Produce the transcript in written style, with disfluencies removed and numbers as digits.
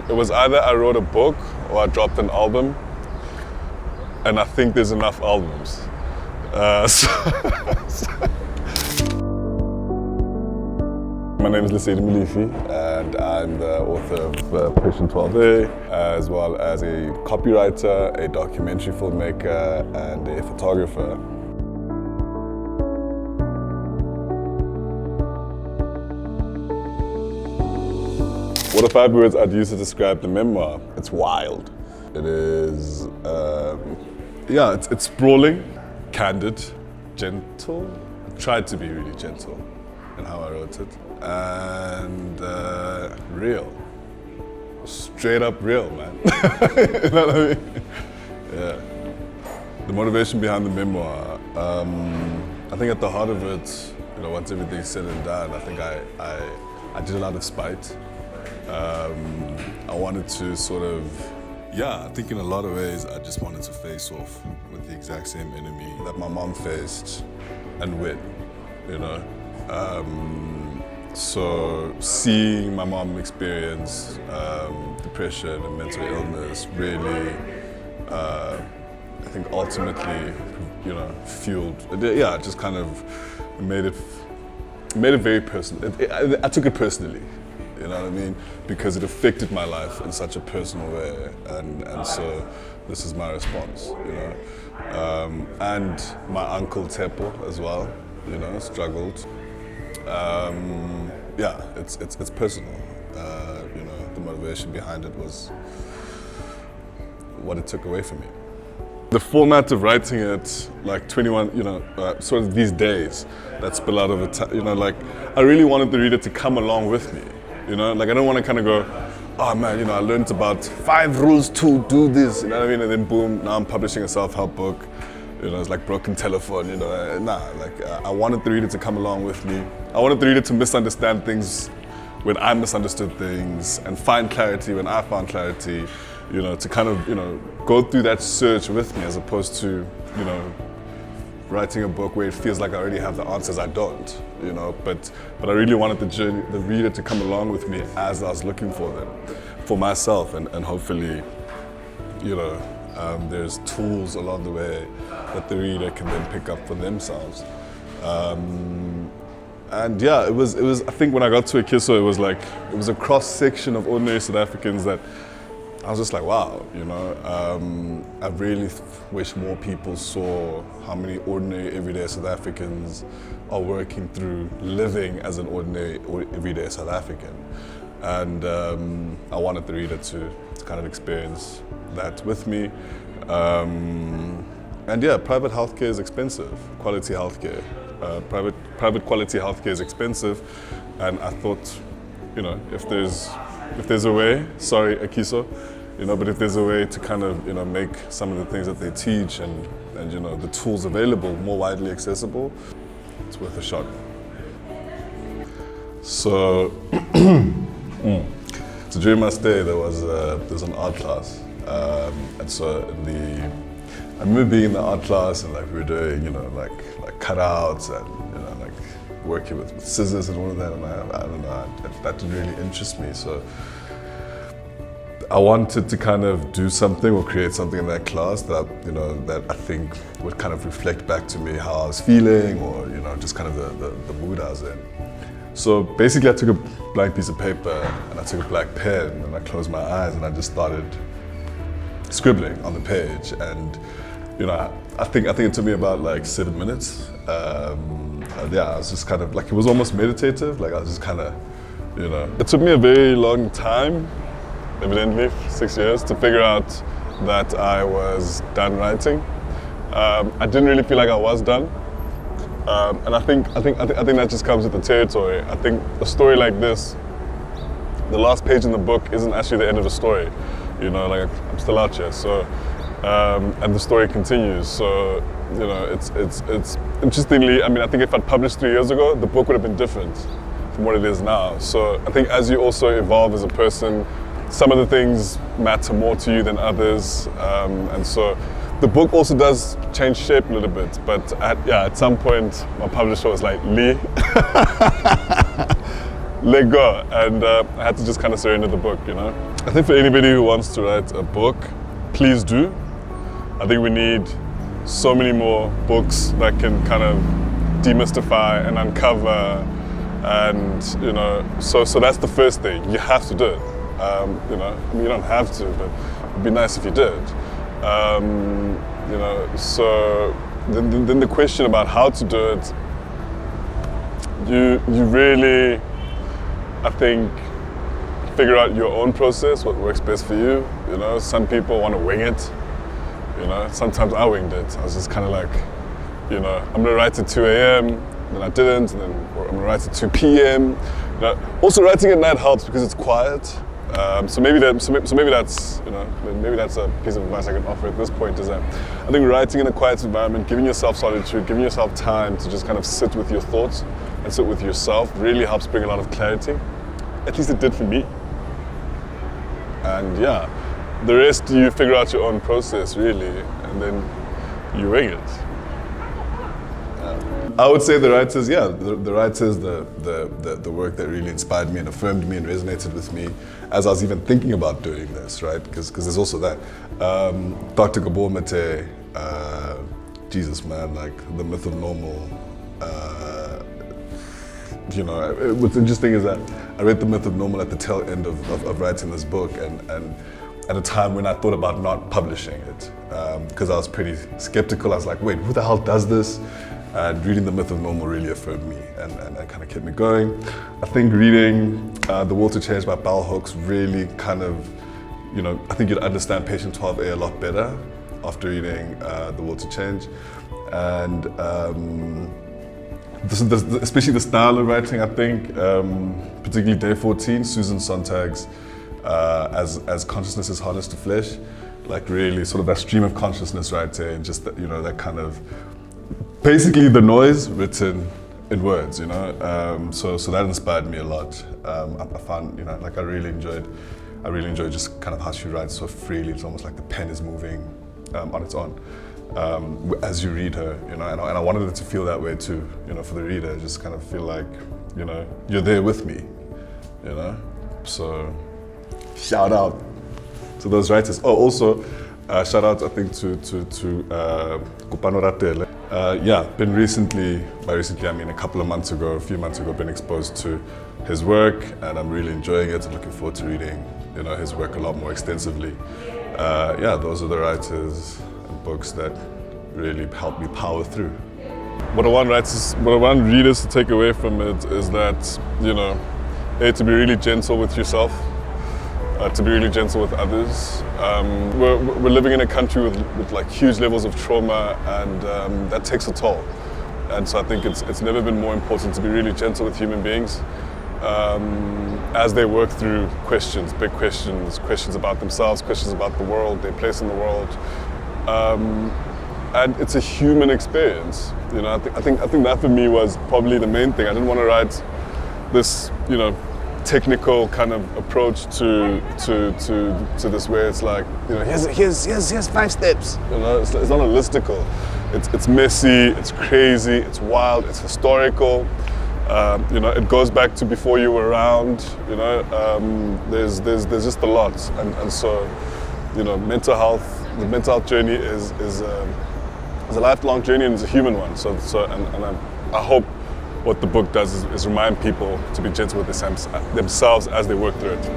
It was either I wrote a book or I dropped an album, and I think there's enough albums. My name is Lesedi Molefi, and I'm the author of Patient 12A, as well as a copywriter, a documentary filmmaker, and a photographer. What are 5 words I'd use to describe the memoir? It's wild. It is, it's sprawling, candid, gentle. I tried to be really gentle in how I wrote it. And real. Straight up real, man. You know what I mean? Yeah. The motivation behind the memoir, I think at the heart of it, once everything's said and done, I think I did it out of spite. I wanted to I think in a lot of ways I just wanted to face off with the exact same enemy that my mom faced and win, So seeing my mom experience depression and mental illness really, I think ultimately, fueled, it just kind of made it very personal. I took it personally. You know what I mean? Because it affected my life in such a personal way, and so this is my response, And my uncle Tepo as well, struggled. It's personal. The motivation behind it was what it took away from me. The format of writing it, like 21, sort of these days that spill out of it, I really wanted the reader to come along with me. I don't want to kind of go, oh man, I learned about 5 rules to do this, you know what I mean? And then boom, now I'm publishing a self-help book. It's like broken telephone, I wanted the reader to come along with me. I wanted the reader to misunderstand things when I misunderstood things and find clarity when I found clarity, to kind of, go through that search with me as opposed to, writing a book where it feels like I already have the answers. I don't, but I really wanted the reader to come along with me as I was looking for them, for myself, and hopefully, there's tools along the way that the reader can then pick up for themselves. It was. I think when I got to Ekiso, it was a cross section of ordinary South Africans that I was just like, wow, I really wish more people saw how many ordinary, everyday South Africans are working through living as an ordinary, everyday South African. And I wanted the reader to kind of experience that with me. Private healthcare is expensive, quality healthcare. Private quality healthcare is expensive, and I thought, if there's a way, sorry Ekiso, but if there's a way to kind of, make some of the things that they teach and the tools available more widely accessible, it's worth a shot. So, so during my stay, there was an art class, and so I remember being in the art class and we were doing, like cutouts and working with scissors and all of that, and I don't know, that didn't really interest me. So I wanted to kind of do something or create something in that class that, that I think would kind of reflect back to me how I was feeling, or, just kind of the mood I was in. So basically I took a blank piece of paper and I took a black pen and I closed my eyes and I just started scribbling on the page. And, I think it took me about 7 minutes. I was just kind of it was almost meditative. I was just kind of, It took me a very long time, evidently 6 years, to figure out that I was done writing. I didn't really feel like I was done, and I think that just comes with the territory. I think a story like this, the last page in the book isn't actually the end of the story. I'm still out here, so and the story continues. So it's interestingly. I mean, I think if I'd published 3 years ago, the book would have been different from what it is now. So I think as you also evolve as a person, some of the things matter more to you than others, and so the book also does change shape a little bit. But at some point, my publisher was like, "Lee, let go," and I had to just kind of surrender the book, I think for anybody who wants to write a book, please do. I think we need so many more books that can kind of demystify and uncover, and so that's the first thing. You have to do it. You don't have to, but it'd be nice if you did. So then the question about how to do it, you really, I think, figure out your own process, what works best for you. Some people want to wing it. Sometimes I winged it. I was just kind of like, I'm gonna write at 2 a.m. Then I didn't, and then I'm gonna write at 2 p.m. Also, writing at night helps because it's quiet. So maybe that's a piece of advice I can offer at this point, is that I think writing in a quiet environment, giving yourself solitude, giving yourself time to just kind of sit with your thoughts and sit with yourself really helps bring a lot of clarity. At least it did for me. And yeah, the rest you figure out your own process really, and then you wing it. I would say the writers, the writers, the work that really inspired me and affirmed me and resonated with me as I was even thinking about doing this, right? Because there's also that. Dr. Gabor Mate, Jesus man, like The Myth of Normal. What's interesting is that I read The Myth of Normal at the tail end of writing this book, and at a time when I thought about not publishing it, because I was pretty skeptical. I was like, wait, who the hell does this? And reading The Myth of Normal really affirmed me and kind of kept me going. I think reading The Will to Change by Bell Hooks really kind of, I think you'd understand Patient 12A a lot better after reading The Will to Change. And especially the style of writing, I think, particularly Day 14, Susan Sontag's as consciousness is harnessed to flesh, like really sort of that stream of consciousness writing, just that, that kind of, basically the noise written in words, so that inspired me a lot. I found, I really enjoyed just kind of how she writes so freely. It's almost like the pen is moving on its own as you read her, and I wanted it to feel that way too, for the reader, just kind of feel like, you're there with me, So shout out to those writers. Oh, also shout out, I think, to Kupano Ratele. Been recently, by recently I mean a few months ago, been exposed to his work, and I'm really enjoying it and looking forward to reading, his work a lot more extensively. Those are the writers and books that really helped me power through. What I want readers to take away from it is that, to be really gentle with yourself, to be really gentle with others. We're living in a country with like huge levels of trauma, and that takes a toll. And so I think it's never been more important to be really gentle with human beings as they work through questions, big questions about themselves, questions about the world, their place in the world. And it's a human experience. I think that for me was probably the main thing. I didn't want to write this, technical kind of approach to this, where it's like, here's 5 steps. It's not a listicle. It's messy, it's crazy, it's wild, it's historical. It goes back to before you were around. There's just a lot, and so mental health. The mental health journey is a lifelong journey, and it's a human one. So I hope what the book does is remind people to be gentle with themselves as they work through it.